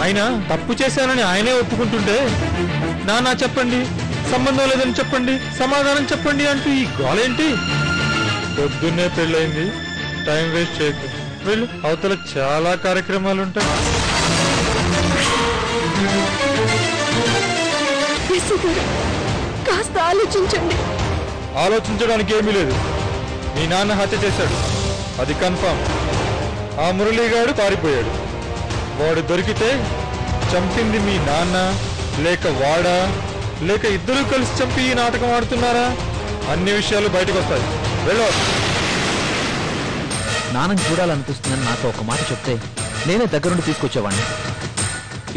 అయినా తప్పు చేశానని ఆయనే ఒప్పుకుంటుంటే నాన్న చెప్పండి, సంబంధం లేదని చెప్పండి, సమాధానం చెప్పండి అంటూ ఈ గోలేంటి? పొద్దున్నే పెళ్ళయింది, టైం వేస్ట్ చేయకు. వెళ్ళు, అవతల చాలా కార్యక్రమాలు ఉంటాయి. కాస్త ఆలోచించండి. ఆలోచించడానికి ఏమీ లేదు. మీ నాన్న హత్య చేశాడు, అది కన్ఫామ్. ఆ మురళీగాడు పారిపోయాడు. వాడు దొరికితే చంపింది మీ నాన్న లేక వాడా లేక ఇద్దరూ కలిసి చంపి ఈ నాటకం ఆడుతున్నారా అన్ని విషయాలు బయటకు వస్తాయి. వెళ్ళు. నాన్నని చూడాలనిపిస్తుందని నాతో ఒక మాట చెప్తే నేనే దగ్గరుండి తీసుకొచ్చేవాడిని.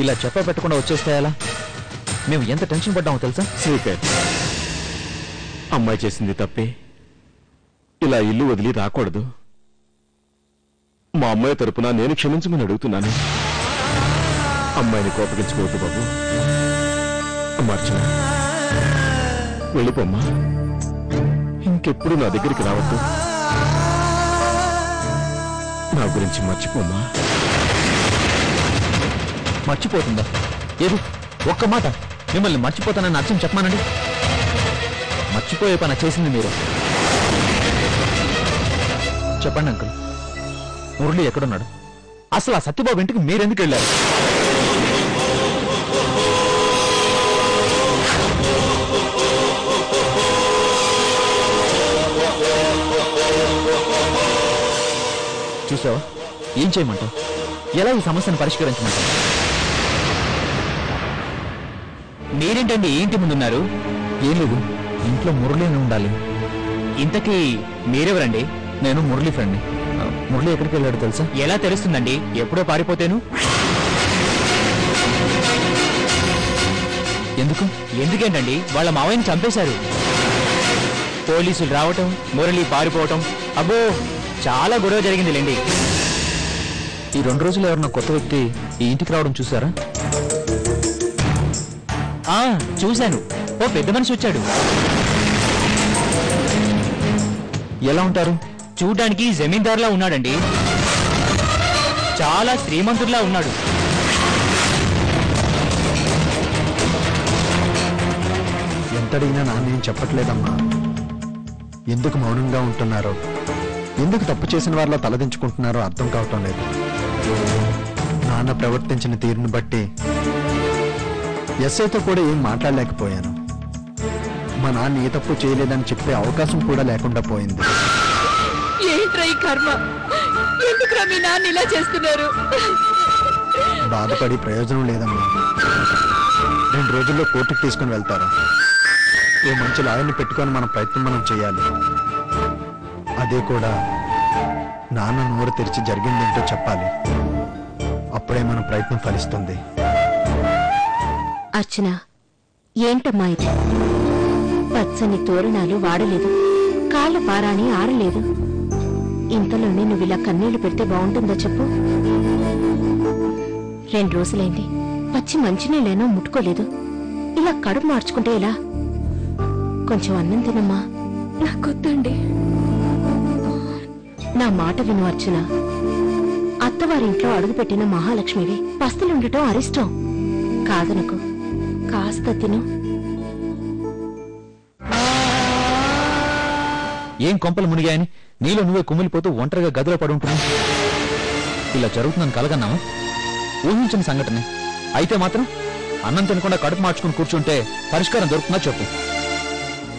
ఇలా చెప్పబెట్టకుండా వచ్చేస్తే ఎలా? మేము ఎంత టెన్షన్ పడ్డామో తెలుసా? శ్రీకర్, అమ్మాయి చేసింది తప్పే. ఇలా ఇల్లు వదిలి రాకూడదు. మా అమ్మాయి తరపున నేను క్షమించమని అడుగుతున్నాను. అమ్మాయిని కోపగించుకోవద్దు బాబు. అమ్మార్చన, వెళ్ళిపోమ్మా. ఇంకెప్పుడు నా దగ్గరికి రావద్దు. నా గురించి మర్చిపోమ్మా. మర్చిపోతుందా? ఏది ఒక్క మాట మిమ్మల్ని మర్చిపోతానని అర్థం చెప్పమానండి. మర్చిపోయే పని చేసింది మీరు. చెప్పండి అంకుల్, మురళి ఎక్కడున్నాడు? అసలు ఆ సత్యబాబు ఇంటికి మీరెందుకు వెళ్ళారు? చూసావా? ఏం చేయమంటావు? ఎలా ఈ సమస్యను పరిష్కరించమంటావు? మీరేంటండి ఇంటి ముందున్నారు? ఏం లేదు, ఇంట్లో మురళిని ఉండాలి. ఇంతకీ మీరెవరండి? నేను మురళి ఫ్రెండ్ని. మురళి ఎక్కడికి వెళ్ళాడు తెలుసా? ఎలా తెలుస్తుందండి? ఎప్పుడో పారిపోతేను. ఎందుకు? ఎందుకేంటండి? వాళ్ళ మావయ్యని చంపేశారు. పోలీసులు రావటం, మురళి పారిపోవటం, అబ్బో చాలా గొడవ జరిగిందిలేండి. ఈ 2 రోజులు ఎవరన్నా కొత్త వ్యక్తి ఈ ఇంటికి రావడం చూసారా? చూశాను. ఓ పెద్ద మనిషి వచ్చాడు. ఎలా ఉంటారు? చూడ్డానికి జమీందారులా ఉన్నాడండి. చాలా శ్రీమంతుడిలా ఉన్నాడు. ఎంతడిగినా నాన్నేం చెప్పట్లేదమ్మా. ఎందుకు మౌనంగా ఉంటున్నారో, ఎందుకు తప్పు చేసిన వారిలో తలదించుకుంటున్నారో అర్థం కావటం లేదు. నాన్న ప్రవర్తించిన తీరును బట్టి ఎస్ఐతో కూడా ఏం మాట్లాడలేకపోయాను. మా నాన్న ఏ తప్పు చేయలేదని చెప్పే అవకాశం కూడా లేకుండా పోయింది. ఏంట్రా ఈ కర్మ? ఎందుకురా మీ నాన్న ఇలా చేస్తున్నారు? బాధపడి ప్రయోజనం లేదమ్మా. 2 రోజుల్లో కోర్టుకు తీసుకుని వెళ్తారు. ఓ మంచి లాయర్ని పెట్టుకొని మన ప్రయత్నం మనం చేయాలి. అదే కూడా నాన్న నోరు తెరిచి జరిగిందేంటో చెప్పాలి. అప్పుడే మన ప్రయత్నం ఫలిస్తుంది. అర్చన, ఏంటమ్మా ఇది? పచ్చని తోరణాలు వాడలేదు, కాళ్ళ పారాణి ఆరలేదు. ఇంతలోనే నువ్వు ఇలా కన్నీళ్లు పెడితే బాగుంటుందో చెప్పు. 2 రోజులైంది, పచ్చి మంచినీళ్ళైనా ముట్టుకోలేదు. ఇలా కడుపు మార్చుకుంటే ఎలా? కొంచెం అన్నం తినమ్మా. నాకొద్దండి. నా మాట విను అర్చన. అత్తవారింట్లో అడుగుపెట్టిన మహాలక్ష్మివి. పస్తులుండటం అరిష్టం కాదనకు. కాస్త తిను. ఏం కొంపలు మునిగాయని నీలో నువ్వే కుమిలిపోతూ ఒంటరిగా గదిలో పడి ఉంటున్నావు. ఇలా జరుగుతుందని కలగన్నావా? ఊహించిన సంఘటనే అయితే మాత్రం అన్నం తినకుండా కడుపు మార్చుకుని కూర్చుంటే పరిష్కారం దొరుకుతుందా చెప్పు.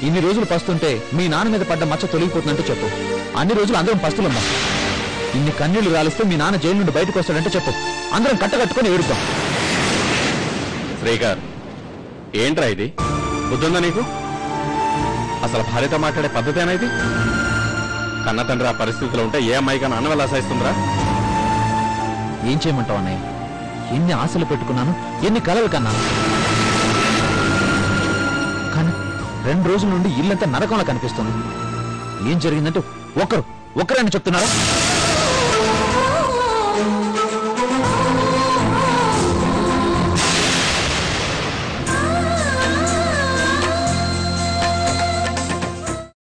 ఇన్ని రోజులు పస్తుంటే మీ నాన్న మీద పడ్డ మచ్చ తొలగిపోతుందంటే చెప్పు. అన్ని రోజులు అందరం పస్తులున్నాం. ఇన్ని కన్నీళ్లు రాలిస్తే మీ నాన్న జైలు నుండి బయటకు వస్తాడంటే చెప్పు. అందరం కట్టకట్టుకుని ఏడుద్దాం. శ్రీకర్, ఏంట్రా ఇది? బుద్ధుందా నీకు? అసలు భార్యతో మాట్లాడే పద్ధతేనా ఇది? కన్న తండ్రి ఆ పరిస్థితిలో ఉంటే ఏ అమ్మాయికన్నా అన్నం ఎలా సాయిస్తుందిరా? ఏం చేయమంటావు అన్నయ్య? ఎన్ని ఆశలు పెట్టుకున్నాను, ఎన్ని కలలు కన్నాను. కానీ 2 రోజుల నుండి ఇల్లంతా నరకంలా కనిపిస్తుంది. ఏం జరిగిందంటే ఒకరైనా చెప్తున్నారా?